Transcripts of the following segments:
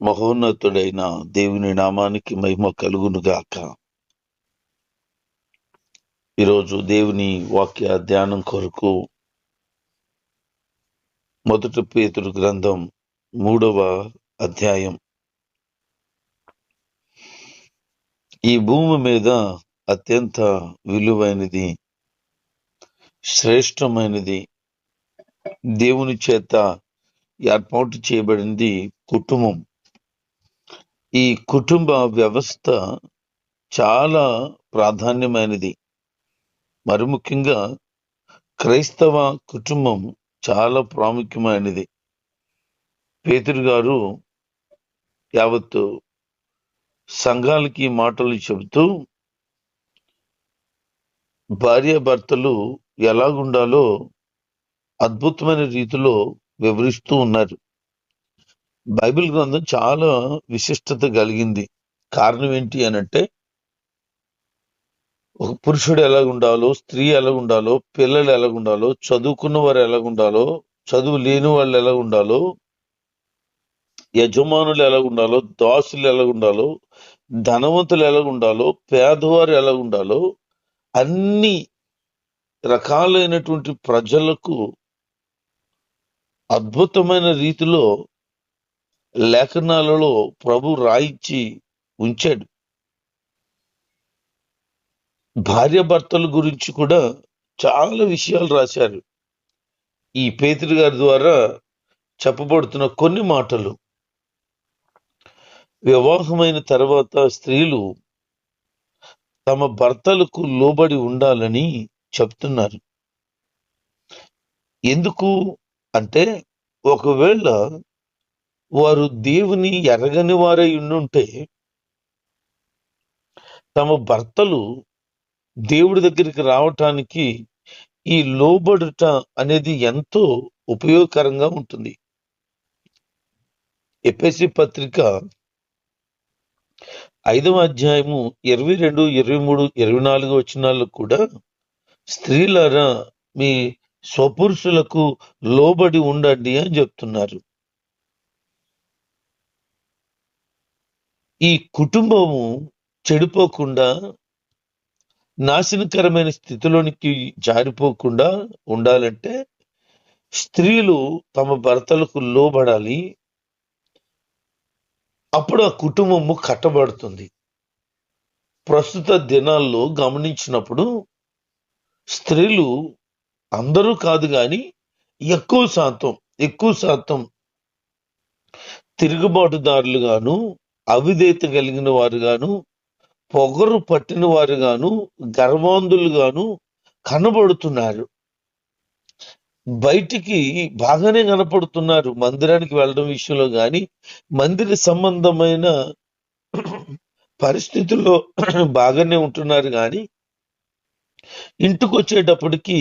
మహోన్నతుడైన దేవుని నామానికి మహిమ కలుగునుగాక. ఈరోజు దేవుని వాక్య ధ్యానం కొరకు మొదటి పేతురు గ్రంథం 3వ అధ్యాయం. ఈ భూమి మీద అత్యంత విలువైనది, శ్రేష్టమైనది, దేవుని చేత ఏర్పాటు చేయబడింది కుటుంబం. ఈ కుటుంబ వ్యవస్థ చాలా ప్రాధాన్యమైనది. మరి ముఖ్యంగా క్రైస్తవ కుటుంబం చాలా ప్రాముఖ్యమైనది. పేతురు గారు యావత్తు సంఘాలకి మాటలు చెబుతూ భార్యాభర్తలు ఎలాగుండాలో అద్భుతమైన రీతిలో వివరిస్తూ ఉన్నారు. బైబిల్ గ్రంథం చాలా విశిష్టత కలిగింది. కారణం ఏంటి అనంటే, ఒక పురుషుడు ఎలాగుండాలో, స్త్రీ ఎలాగుండాలో, పిల్లలు ఎలాగుండాలో, చదువుకున్న వారు ఎలాగుండాలో, చదువు లేని వాళ్ళు ఎలాగుండాలో, యజమానులు ఎలాగుండాలో, దాసులు ఎలాగుండాలో, ధనవంతులు ఎలాగుండాలో, పేదవారు ఎలాగుండాలో, అన్ని రకాలైనటువంటి ప్రజలకు అద్భుతమైన రీతిలో లేఖనాలలో ప్రభు రాయించి ఉంచాడు. భార్యాభర్తల గురించి కూడా చాలా విషయాలు రాశారు. ఈ పేతురు గారి ద్వారా చెప్పబడుతున్న కొన్ని మాటలు, వివాహమైన తర్వాత స్త్రీలు తమ భర్తలకు లోబడి ఉండాలని చెప్తున్నారు. ఎందుకు అంటే, ఒకవేళ వారు దేవుని ఎరగని వారై ఉండుంటే తమ భర్తలు దేవుడి దగ్గరికి రావటానికి ఈ లోబడుట అనేది ఎంతో ఉపయోగకరంగా ఉంటుంది. ఎఫెసీ పత్రిక 5వ అధ్యాయము 22, 23, 24 వచనాల్లో కూడా స్త్రీలారా మీ స్వపురుషులకు లోబడి ఉండండి అని చెప్తున్నారు. ఈ కుటుంబము చెడిపోకుండా, నాశనకరమైన స్థితిలోనికి జారిపోకుండా ఉండాలంటే స్త్రీలు తమ భర్తలకు లోబడాలి. అప్పుడు ఆ కుటుంబము కట్టబడుతుంది. ప్రస్తుత దినాల్లో గమనించినప్పుడు స్త్రీలు, అందరూ కాదు కానీ ఎక్కువ శాతం తిరుగుబాటుదారులుగాను, అవిధేయత కలిగిన వారుగాను, పొగరు పట్టిన వారుగాను, గర్వాంధులుగాను కనబడుతున్నారు. బయటికి బాగానే కనపడుతున్నారు మందిరానికి వెళ్ళడం విషయంలో, కానీ మందిర సంబంధమైన పరిస్థితుల్లో బాగానే ఉంటున్నారు. కానీ ఇంటికి వచ్చేటప్పటికి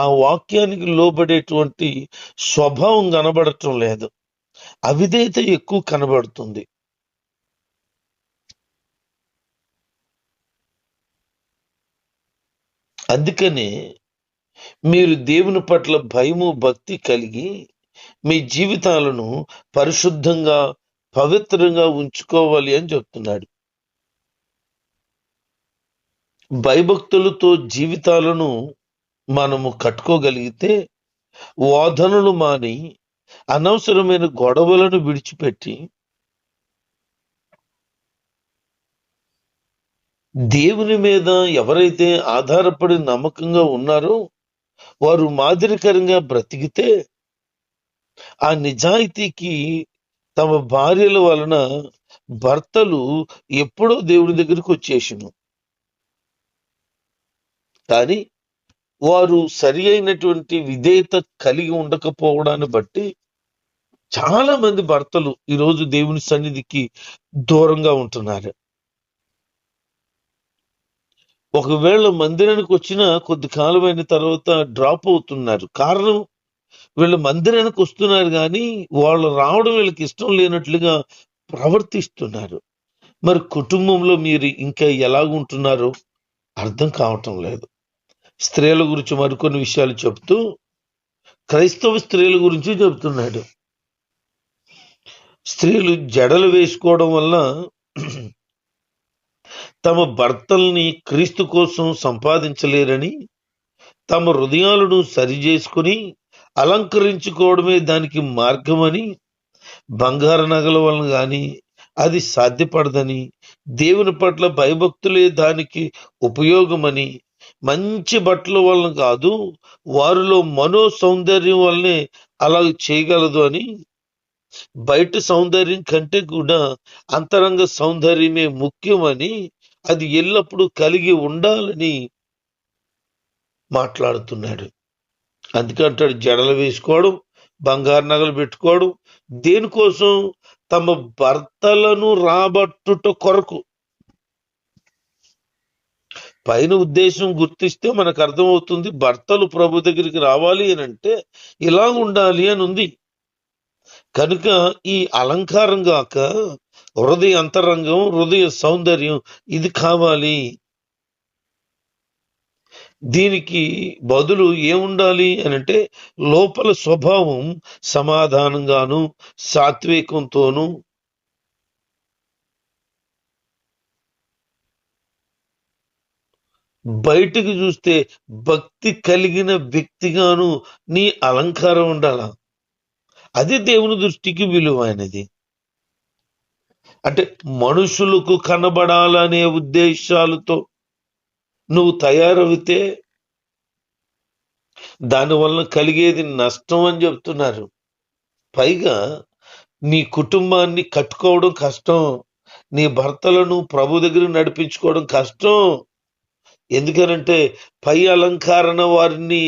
ఆ వాక్యానికి లోబడేటువంటి స్వభావం కనబడటం లేదు. అవిధేయత ఎక్కువ కనబడుతుంది. అందుకనే మీరు దేవుని పట్ల భయము, భక్తి కలిగి మీ జీవితాలను పరిశుద్ధంగా, పవిత్రంగా ఉంచుకోవాలి అని చెప్తున్నాడు. భయభక్తులతో జీవితాలను మనము కట్టుకోగలిగితే, వాదనలు మాని అనవసరమైన గొడవలను విడిచిపెట్టి దేవుని మీద ఎవరైతే ఆధారపడి నమ్మకంగా ఉన్నారో వారు మాదిరికరంగా బ్రతికితే, ఆ నిజాయితీకి తమ భార్యల వలన భర్తలు ఎప్పుడో దేవుని దగ్గరికి వచ్చేసిను. కానీ వారు సరి అయినటువంటి విధేయత కలిగి ఉండకపోవడాన్ని బట్టి చాలా మంది భర్తలు ఈరోజు దేవుని సన్నిధికి దూరంగా ఉంటున్నారు. ఒకవేళ మందిరానికి వచ్చిన కొద్ది కాలమైన తర్వాత డ్రాప్ అవుతున్నారు. కారణం, వీళ్ళు మందిరానికి వస్తున్నారు కానీ వాళ్ళు రావడం వీళ్ళకి ఇష్టం లేనట్లుగా ప్రవర్తిస్తున్నారు. మరి కుటుంబంలో మీరు ఇంకా ఎలాగుంటున్నారో అర్థం కావటం లేదు. స్త్రీల గురించి మరికొన్ని విషయాలు చెప్తూ క్రైస్తవ స్త్రీల గురించి చెబుతున్నాడు. స్త్రీలు జడలు వేసుకోవడం వల్ల తమ భర్తల్ని క్రీస్తు కోసం సంపాదించలేరని, తమ హృదయాలను సరిచేసుకుని అలంకరించుకోవడమే దానికి మార్గమని, బంగారు నగల వలన గాని అది సాధ్యపడదని, దేవుని పట్ల భయభక్తులే దానికి ఉపయోగమని, మంచి బట్టల వలన కాదు వారిలో మనో సౌందర్యం వల్లనే అలా చేయగలదు అని, బయట సౌందర్యం కంటే కూడా అంతరంగ సౌందర్యమే ముఖ్యమని, అది ఎల్లప్పుడూ కలిగి ఉండాలని మాట్లాడుతున్నాడు. అందుకే అంటాడు, జడలు వేసుకోవడం, బంగారు నగలు పెట్టుకోవడం దేనికోసం? తమ భర్తలను రాబట్టుట కొరకు. పైన ఉద్దేశం గుర్తిస్తే మనకు అర్థమవుతుంది, భర్తలు ప్రభు దగ్గరికి రావాలి అని అంటే ఇలా ఉండాలి అని ఉంది. కనుక ఈ అలంకారం గాక హృదయ అంతరంగం, హృదయ సౌందర్యం ఇది కావాలి. దీనికి బదులు ఏముండాలి అని అంటే, లోపల స్వభావం సమాధానంగాను సాత్వికంతోనూ, బయటికి చూస్తే భక్తి కలిగిన వ్యక్తిగాను నీ అలంకారం ఉండాల. అది దేవుని దృష్టికి విలువైనది. అంటే మనుషులకు కనబడాలనే ఉద్దేశాలతో నువ్వు తయారవితే దానివల్ల కలిగేది నష్టం అని చెప్తున్నారు. పైగా నీ కుటుంబాన్ని కట్టుకోవడం కష్టం, నీ భర్తలను ప్రభు దగ్గర నడిపించుకోవడం కష్టం. ఎందుకనంటే పై అలంకరణ వారిని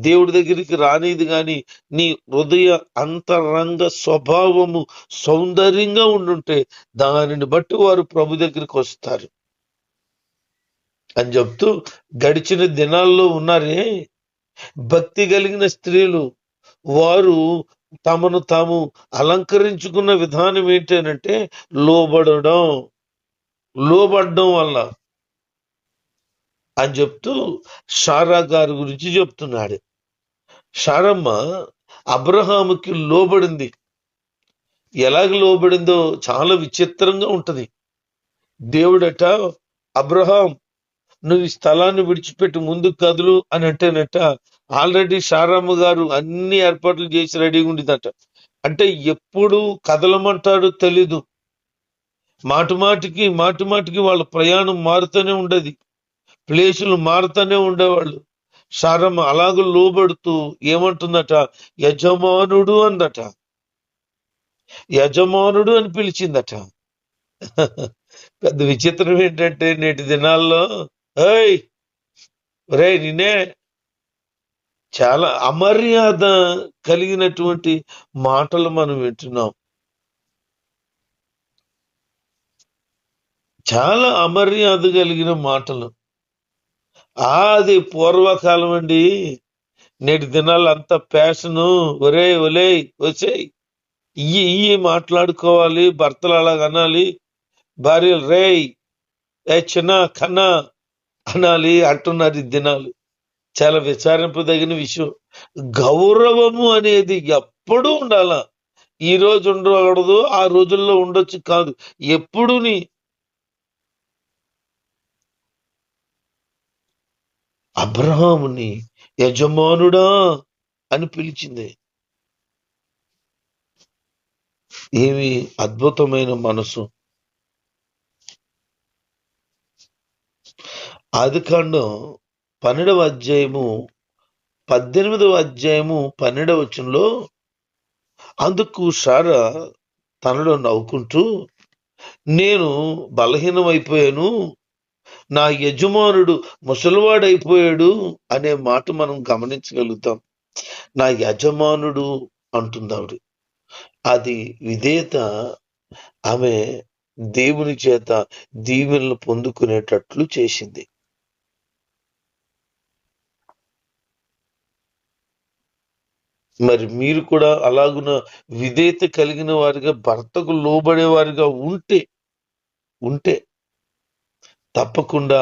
దేవుడి దగ్గరికి రానిది, కానీ నీ హృదయ అంతరంగ స్వభావము సౌందర్యంగా ఉండుంటే దానిని బట్టి వారు ప్రభు దగ్గరికి వస్తారు అని చెప్తూ, గడిచిన దినాల్లో ఉన్నారే భక్తి కలిగిన స్త్రీలు, వారు తమను తాము అలంకరించుకున్న విధానం ఏంటంటే లోబడడం వల్ల అని చెప్తూ షారా గారి గురించి చెప్తున్నాడు. షారమ్మ అబ్రహాముకి లోబడింది. ఎలాగ లోబడిందో చాలా విచిత్రంగా ఉంటది. దేవుడట, అబ్రహాం నువ్వు ఈ స్థలాన్ని విడిచిపెట్టి ముందుకు కదులు అని అంటేనట, ఆల్రెడీ షారమ్మ గారు అన్ని ఏర్పాట్లు చేసి రెడీగా ఉండిందట. అంటే ఎప్పుడు కదలమంటాడో తెలీదు, మాటి మాటికి వాళ్ళ ప్రయాణం మారుతూనే ఉండేది, ప్లేసులు మారుతూనే ఉండేవాళ్ళు. షారమ్మ అలాగ లోబడుతూ ఏమంటుందట, యజమానుడు అందట, యజమానుడు అని పిలిచిందట. పెద్ద విచిత్రం ఏంటంటే నేటి దినాల్లో నిన్నే చాలా అమర్యాద కలిగినటువంటి మాటలు మనం వింటున్నాం. చాలా అమర్యాద కలిగిన మాటలు. అది పూర్వకాలం అండి. నేటి దినాలు అంత ఫ్యాషను. ఒలే వచ్చేయి ఇయ్యి మాట్లాడుకోవాలి, భర్తలు అలాగ అనాలి, భార్యలు చిన్న కన్నా అనాలి అంటున్నారు ఈ దినాలు. చాలా విచారింపదగిన విషయం. గౌరవము అనేది ఎప్పుడూ ఉండాల. ఈ రోజు ఉండకూడదు, ఆ రోజుల్లో ఉండొచ్చు కాదు, ఎప్పుడుని. అబ్రహాముని యజమానుడా అని పిలిచింది. ఏమి అద్భుతమైన మనసు. ఆదికాండం 12వ అధ్యాయము 18వ అధ్యాయము 12వ వచనంలో, అందుకు షారా తనలో నవ్వుకుంటూ, నేను బలహీనమైపోయాను, నా యజమానుడు ముసలివాడైపోయాడు అనే మాట మనం గమనించగలుగుతాం. నా యజమానుడు అంటుంది. అది విధేయత. ఆమె దేవుని చేత దీవెనలు పొందుకునేటట్లు చేసింది. మరి మీరు కూడా అలాగున విధేయత కలిగిన వారిగా, భర్తకు లోబడే వారిగా ఉంటే తప్పకుండా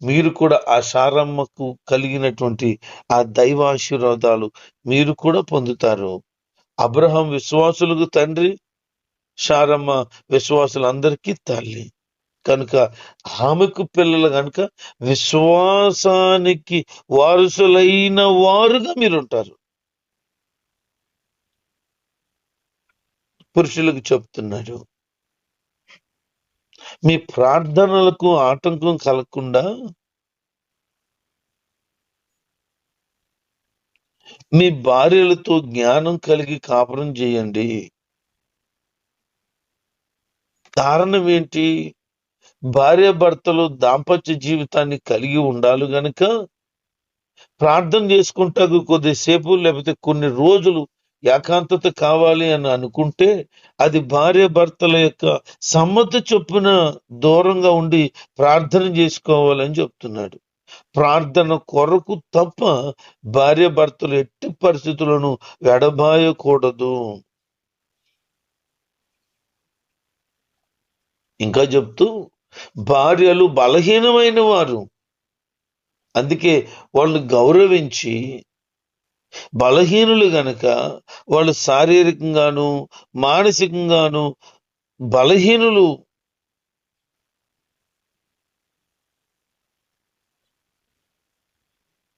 మీరు కూడా ఆ షారమ్మకు కలిగినటువంటి ఆ దైవాశీర్వాదాలు మీరు కూడా పొందుతారు. అబ్రహాం విశ్వాసులకు తండ్రి, శారమ్మ విశ్వాసులందరికీ తల్లి కనుక ఆమెకు పిల్లలు కనుక విశ్వాసానికి వారసులైన వారుగా మీరుంటారు. పురుషులకు చెప్తున్నాడు, మీ ప్రార్థనలకు ఆటంకం కలగకుండా మీ భార్యలతో జ్ఞానం కలిగి కాపురం చేయండి. కారణం ఏంటి? భార్యాభర్తలు దాంపత్య జీవితాన్ని కలిగి ఉండాలి గనుక ప్రార్థన చేసుకుంటాకు కొద్దిసేపు లేకపోతే కొన్ని రోజులు ఏకాంతత కావాలి అని అనుకుంటే అది భార్యాభర్తల యొక్క సమ్మతి చొప్పున దూరంగా ఉండి ప్రార్థన చేసుకోవాలని చెప్తున్నాడు. ప్రార్థన కొరకు తప్ప భార్యాభర్తలు ఎట్టి పరిస్థితులను ఎడబాయకూడదు. ఇంకా చెప్తూ భార్యలు బలహీనమైన వారు, అందుకే వాళ్ళు గౌరవించి, బలహీనులు గనక వాళ్ళు శారీరకంగాను మానసికంగాను బలహీనులు.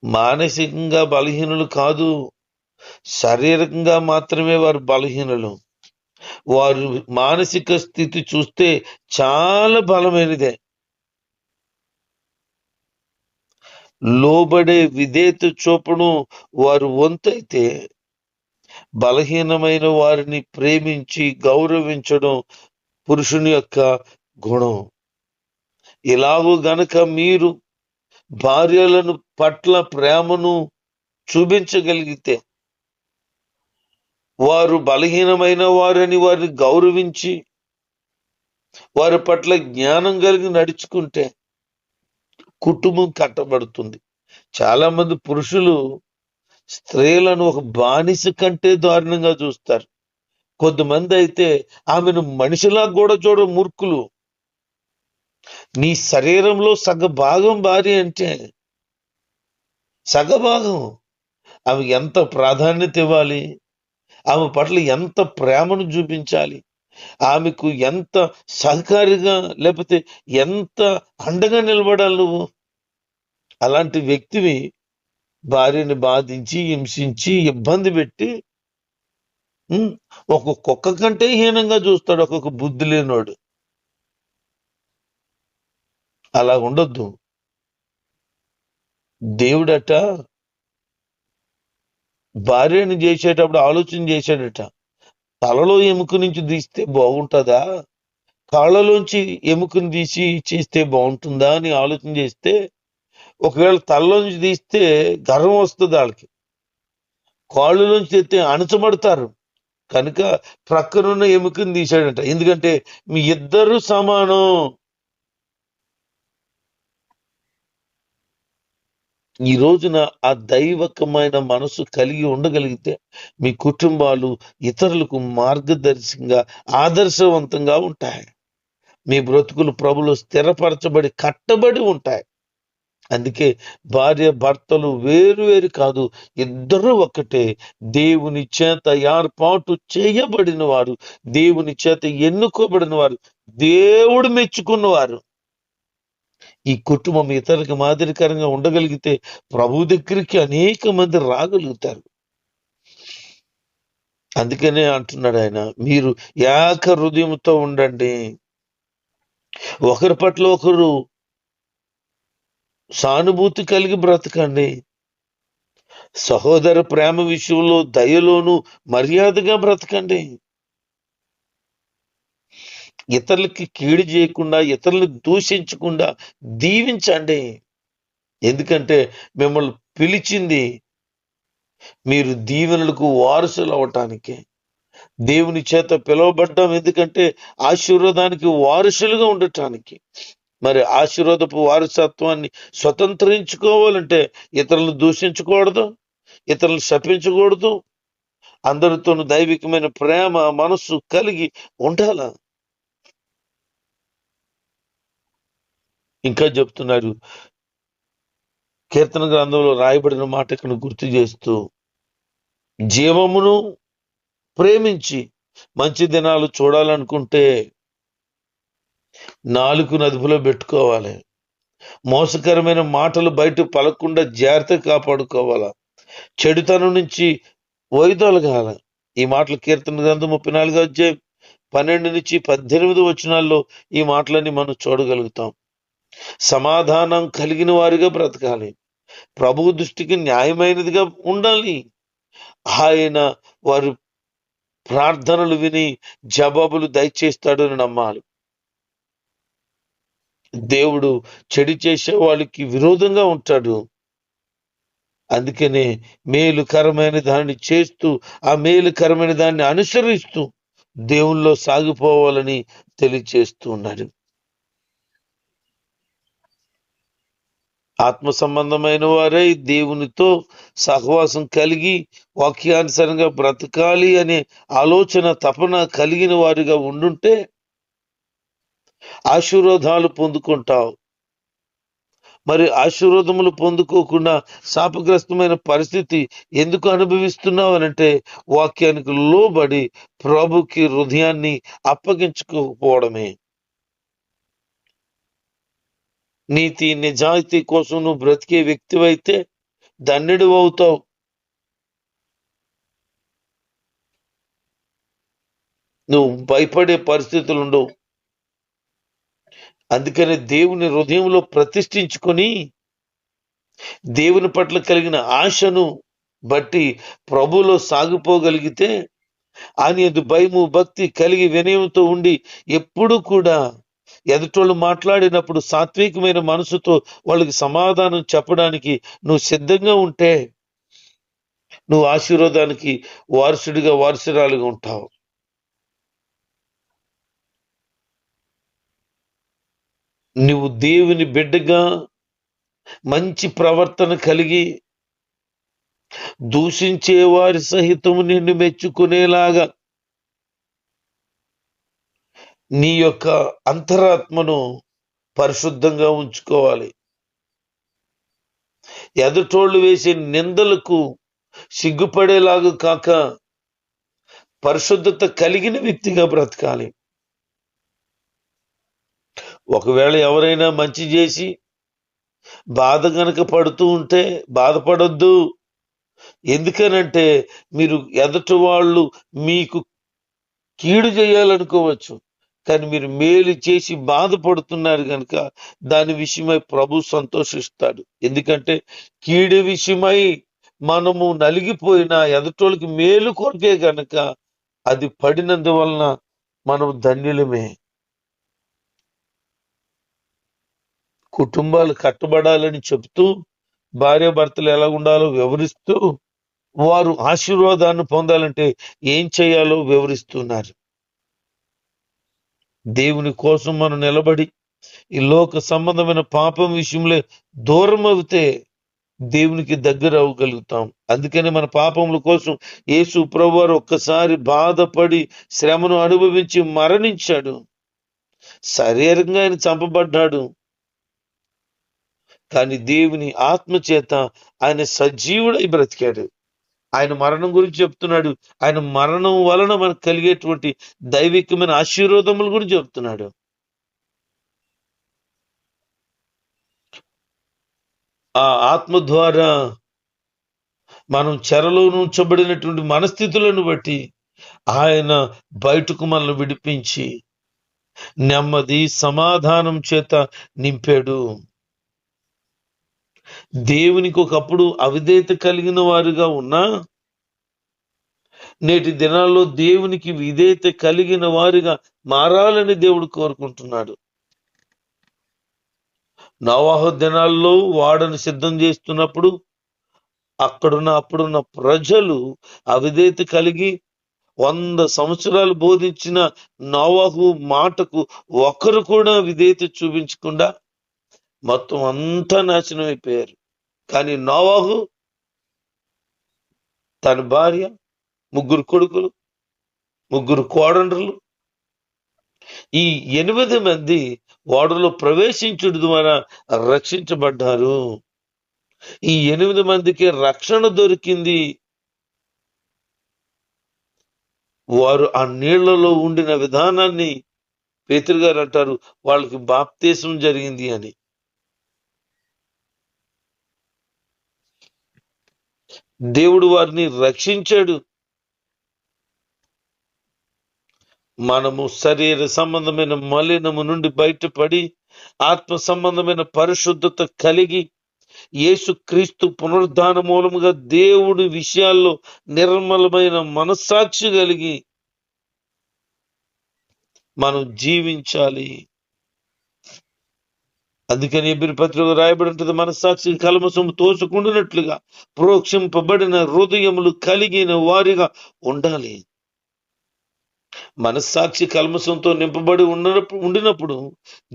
మానసికంగా బలహీనులు కాదు, శారీరకంగా మాత్రమే వారు బలహీనులు. వారు మానసిక స్థితి చూస్తే చాలా బలమైనదే. లోబడే విధేయత చూపడం వారు వంతైతే, బలహీనమైన వారిని ప్రేమించి గౌరవించడం పురుషుని యొక్క గుణం. ఇలాగూ గనక మీరు భార్యలను పట్ల ప్రేమను చూపించగలిగితే, వారు బలహీనమైన వారని వారిని గౌరవించి వారి పట్ల జ్ఞానం కలిగి నడుచుకుంటే కుటుంబం కట్టబడుతుంది. చాలా మంది పురుషులు స్త్రీలను ఒక బానిస కంటే దారుణంగా చూస్తారు. కొంతమంది అయితే ఆమెను మనిషిలా కూడా చూడ మూర్ఖులు. నీ శరీరంలో సగభాగం భార్య అంటే సగభాగం. ఆమె ఎంత ప్రాధాన్యత ఇవ్వాలి, ఆమె పట్ల ఎంత ప్రేమను చూపించాలి, ఆమెకు ఎంత సహకారిగా లేకపోతే ఎంత అండగా నిలబడాలి నువ్వు. అలాంటి వ్యక్తివి భార్యని బాధించి హింసించి ఇబ్బంది పెట్టి ఒక కుక్క కంటే హీనంగా చూస్తాడు ఒక్కొక్క బుద్ధి లేనోడు. అలా ఉండొద్దు. దేవుడట భార్యని చేసేటప్పుడు ఆలోచన చేశాడట, తలలో ఎముక నుంచి తీస్తే బాగుంటుందా, కాళ్ళలోంచి ఎముకను తీసి చేస్తే బాగుంటుందా అని ఆలోచన చేస్తే, ఒకవేళ తలలోంచి తీస్తే గర్వం వస్తుంది వాళ్ళకి, కాళ్ళలోంచి తీస్తే అణచబడతారు. కనుక ప్రక్కనున్న ఎముకను తీశాడట. ఎందుకంటే మీ ఇద్దరు సమానం. ఈ రోజున ఆ దైవకమైన మనసు కలిగి ఉండగలిగితే మీ కుటుంబాలు ఇతరులకు మార్గదర్శకంగా ఆదర్శవంతంగా ఉంటాయి. మీ బ్రతుకులు ప్రభులు స్థిరపరచబడి కట్టబడి ఉంటాయి. అందుకే భార్య భర్తలు వేరు వేరు కాదు, ఇద్దరు ఒకటే. దేవుని చేత ఏర్పాటు చేయబడిన వారు, దేవుని చేత ఎన్నుకోబడిన వారు, దేవుడు మెచ్చుకున్నవారు. ఈ కుటుంబం ఇతరులకు మాదిరికరంగా ఉండగలిగితే ప్రభు దగ్గరికి అనేక మంది రాగలుగుతారు. అందుకనే అంటున్నాడు ఆయన, మీరు ఏక హృదయంతో ఉండండి, ఒకరి పట్ల ఒకరు సానుభూతి కలిగి బ్రతకండి, సహోదర ప్రేమ విషయంలో దయలోను మర్యాదగా బ్రతకండి, ఇతరులకి కీడు చేయకుండా ఇతరులను దూషించకుండా దీవించండి. ఎందుకంటే మిమ్మల్ని పిలిచింది మీరు దీవెనలకు వారసులు అవటానికి. దేవుని చేత పిలువబడ్డాం ఎందుకంటే ఆశీర్వాదానికి వారసులుగా ఉండటానికి. మరి ఆశీర్వాదపు వారసత్వాన్ని స్వతంత్రించుకోవాలంటే ఇతరులను దూషించకూడదు, ఇతరులను శపించకూడదు, అందరితోనూ దైవికమైన ప్రేమ మనస్సు కలిగి ఉండాల. ఇంకా చెప్తున్నారు, కీర్తన గ్రంథంలో రాయబడిన మాట ఇక్కడ గుర్తు చేస్తూ, జీవమును ప్రేమించి మంచి దినాలు చూడాలనుకుంటే నాలుకను అదుపులో పెట్టుకోవాలి. మోసకరమైన మాటలు బయట పలకుండా జాగ్రత్త కాపాడుకోవాలా. చెడుతనం నుంచి వైదొలగాల. ఈ మాటలు కీర్తన గ్రంథం 34వ అధ్యాయం 12-18 వచనాల్లో ఈ మాటలన్నీ మనం చూడగలుగుతాం. సమాధానం కలిగిన వారిగా బ్రతకాలి. ప్రభువు దృష్టికి న్యాయమైనదిగా ఉండాలి. ఆయన వారి ప్రార్థనలు విని జవాబులు దయచేస్తాడు అని నమ్మాలి. దేవుడు చెడు చేసే వాళ్ళకి విరోధంగా ఉంటాడు. అందుకనే మేలుకరమైన దాన్ని చేస్తూ ఆ మేలుకరమైన దాన్ని అనుసరిస్తూ దేవుల్లో సాగిపోవాలని తెలియచేస్తూ ఉన్నాడు. ఆత్మ సంబంధమైన వారే దేవునితో సహవాసం కలిగి వాక్యానుసారంగా బ్రతకాలి అనే ఆలోచన తపన కలిగిన వారిగా ఉండుంటే ఆశీర్వాదాలు పొందుకుంటావు. మరి ఆశీర్వాదములు పొందుకోకుండా శాపగ్రస్తమైన పరిస్థితి ఎందుకు అనుభవిస్తున్నావు అనంటే వాక్యానికి లోబడి ప్రభుకి హృదయాన్ని అప్పగించుకోకపోవడమే. నీతి నిజాయితీ కోసం నువ్వు బ్రతికే వ్యక్తివైతే ధన్యుడు అవుతావు. నువ్వు భయపడే పరిస్థితులు ఉండవు. అందుకని దేవుని హృదయంలో ప్రతిష్ఠించుకొని దేవుని పట్ల కలిగిన ఆశను బట్టి ప్రభులో సాగిపోగలిగితే ఆయన యందు భయము భక్తి కలిగి వినయంతో ఉండి ఎప్పుడు కూడా ఎదుటోళ్ళు మాట్లాడినప్పుడు సాత్వికమైన మనసుతో వాళ్ళకి సమాధానం చెప్పడానికి నువ్వు సిద్ధంగా ఉంటే నువ్వు ఆశీర్వాదానికి వారసుడిగా వారసురాలుగా ఉంటావు. నువ్వు దేవుని బిడ్డగా మంచి ప్రవర్తన కలిగి దూషించే వారి సహితము నిన్ను మెచ్చుకునేలాగా నీ యొక్క అంతరాత్మను పరిశుద్ధంగా ఉంచుకోవాలి. ఎదుటోళ్ళు వేసే నిందలకు సిగ్గుపడేలాగా కాక పరిశుద్ధత కలిగిన వ్యక్తిగా బ్రతకాలి. ఒకవేళ ఎవరైనా మంచి చేసి బాధ గనక పడుతూ ఉంటే బాధపడొద్దు. ఎందుకనంటే మీరు ఎదుటి వాళ్ళు మీకు కీడు చేయాలనుకోవచ్చు, కానీ మీరు మేలు చేసి బాధపడుతున్నారు కనుక దాని విషయమై ప్రభు సంతోషిస్తాడు. ఎందుకంటే కీడు విషయమై మనము నలిగిపోయిన ఎదుటోళ్ళకి మేలు కొరకే గనక అది పడినందువలన మనం ధన్యులమే. కుటుంబాలు కట్టబడాలని చెప్తూ భార్యాభర్తలు ఎలా ఉండాలో వివరిస్తూ వారు ఆశీర్వాదాన్ని పొందాలంటే ఏం చేయాలో వివరిస్తున్నారు. దేవుని కోసం మనం నిలబడి ఈ లోక సంబంధమైన పాపం విషయంలో దూరం అవుతే దేవునికి దగ్గర అవ్వగలుగుతాం. అందుకని మన పాపముల కోసం యేసు ప్రభువారు ఒక్కసారి బాధపడి శ్రమను అనుభవించి మరణించాడు. శారీరకంగా ఆయన చంపబడ్డాడు, కానీ దేవుని ఆత్మ చేత ఆయన సజీవుడై బ్రతికాడు. ఆయన మరణం గురించి చెప్తున్నాడు. ఆయన మరణం వలన మనకు కలిగేటువంటి దైవికమైన ఆశీర్వాదముల గురించి చెప్తున్నాడు. ఆ ఆత్మ ద్వారా మనం చెరలో ఉంచబడినటువంటి మనస్థితులను బట్టి ఆయన బయటకు మనల్ని విడిపించి నెమ్మది సమాధానం చేత నింపాడు. దేవునికి ఒకప్పుడు అవిధేయత కలిగిన వారుగా ఉన్నా నేటి దినాల్లో దేవునికి విధేయత కలిగిన వారిగా మారాలని దేవుడు కోరుకుంటున్నాడు. నోవహు దినాల్లో వాడను సిద్ధం చేస్తున్నప్పుడు అప్పుడున్న ప్రజలు అవిధేయత కలిగి 100 సంవత్సరాలు బోధించిన నోవహు మాటకు ఒక్కరు కూడా విధేయత చూపించకుండా మొత్తం అంతా నాశనం అయిపోయారు. కానీ నోవహు తన భార్య, 3 కొడుకులు, 3 కోడండ్రులు, ఈ 8 మంది ఓడలో ప్రవేశించుట ద్వారా రక్షించబడ్డారు. ఈ 8 మందికి రక్షణ దొరికింది. వారు ఆ నీళ్లలో ఉండిన విధానాన్ని పేతురు గారు అంటారు, వాళ్ళకి బాప్తీసం జరిగింది అని. దేవుడు వారిని రక్షించాడు. మనము శరీర సంబంధమైన మలినము నుండి బయటపడి ఆత్మ సంబంధమైన పరిశుద్ధత కలిగి యేసుక్రీస్తు పునరుద్ధాన మూలముగా దేవుడి విషయాల్లో నిర్మలమైన మనస్సాక్షి కలిగి మనం జీవించాలి. అందుకని ఎబ్రీ పత్రికలో రాయబడి ఉంటుంది, మనస్సాక్షి కల్మషము తోసుకుంటున్నట్లుగా ప్రోక్షింపబడిన హృదయములు కలిగిన వారిగా ఉండాలి. మనస్సాక్షి కల్మషంతో నింపబడి ఉండినప్పుడు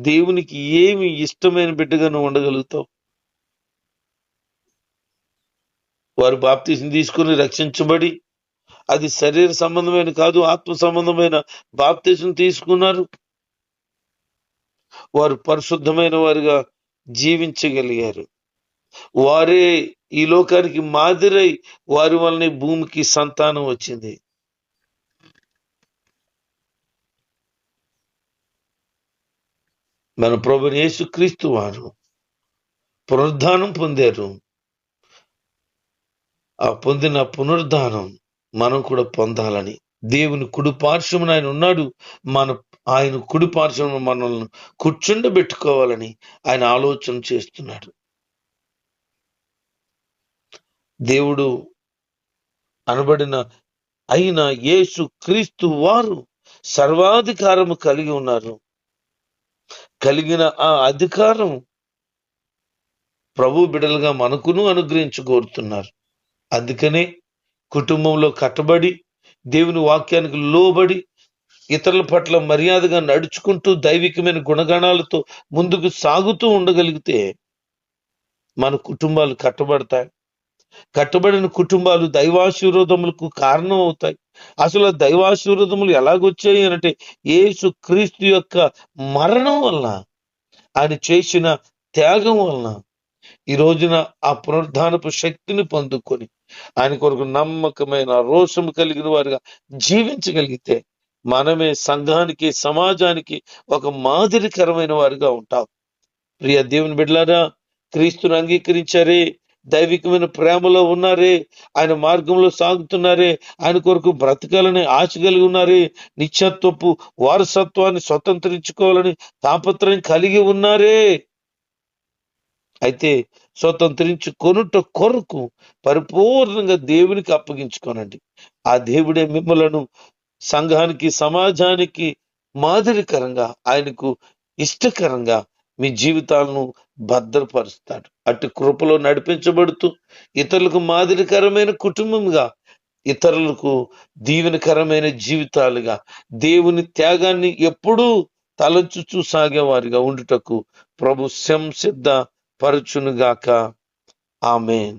దేవునికి ఏమి ఇష్టమైన బిడ్డగా నువ్వు ఉండగలుగుతావు? వారు బాప్తీసం తీసుకుని రక్షించబడి, అది శరీర సంబంధమైన కాదు, ఆత్మ సంబంధమైన బాప్తీసం తీసుకున్నారు. వారు పరిశుద్ధమైన వారిగా జీవించగలిగారు. వారే ఈ లోకానికి మాదిరై వారి వల్లనే భూమికి సంతానం వచ్చింది. మన ప్రభువైన యేసుక్రీస్తు వారు పునరుద్ధానం పొందారు. ఆ పొందిన పునరుద్ధానం మనం కూడా పొందాలని దేవుని కుడి పార్శ్వమున ఆయన ఉన్నాడు. ఆయన కుడి పార్శ్వమున మనల్ని కూర్చుండబెట్టుకోవాలని ఆయన ఆలోచన చేస్తున్నాడు. దేవుడు అనబడిన అయిన యేసు క్రీస్తు వారు సర్వాధికారము కలిగి ఉన్నారు. కలిగిన ఆ అధికారం ప్రభు బిడ్డలుగా మనకును అనుగ్రహించుకోరుతున్నారు. అందుకనే కుటుంబంలో కట్టబడి దేవుని వాక్యానికి లోబడి ఇతరుల పట్ల మర్యాదగా నడుచుకుంటూ దైవికమైన గుణగణాలతో ముందుకు సాగుతూ ఉండగలిగితే మన కుటుంబాలు కట్టబడతాయి. కట్టబడిన కుటుంబాలు దైవాశీర్వాదములకు కారణం అవుతాయి. అసలు దైవాశీర్వాదములు ఎలాగొచ్చాయి అంటే యేసు క్రీస్తు యొక్క మరణం వలన, ఆయన చేసిన త్యాగం వలన ఈ రోజున ఆ పునరుద్ధానపు శక్తిని పొందుకొని ఆయన కొరకు నమ్మకమైన రోషము కలిగిన వారిగా జీవించగలిగితే మనమే సంఘానికి, సమాజానికి ఒక మాదిరికరమైన వారిగా ఉంటాం. ప్రియ దేవుని బిడ్డలారా, క్రీస్తును అంగీకరించారే, దైవికమైన ప్రేమలో ఉన్నారే, ఆయన మార్గంలో సాగుతున్నారే, ఆయన కొరకు బ్రతకాలని ఆశ కలిగి ఉన్నారే, నిత్యత్వపు వారసత్వాన్ని స్వతంత్రించుకోవాలని తాపత్రయం కలిగి ఉన్నారే. అయితే స్వతంత్రించుకొనుట కొరకు పరిపూర్ణంగా దేవునికి అప్పగించుకోనండి. ఆ దేవుడే మిమ్మలను సంఘానికి, సమాజానికి మాదిరికరంగా, ఆయనకు ఇష్టకరంగా మీ జీవితాలను భద్రపరుస్తాడు. అటు కృపలో నడిపించబడుతూ ఇతరులకు మాదిరికరమైన కుటుంబంగా, ఇతరులకు దీవెనకరమైన జీవితాలుగా, దేవుని త్యాగాన్ని ఎప్పుడూ తలంచుచూ సాగేవారిగా ఉండుటకు ప్రభు సంసిద్ధ పరచునుగాక. ఆమేన్.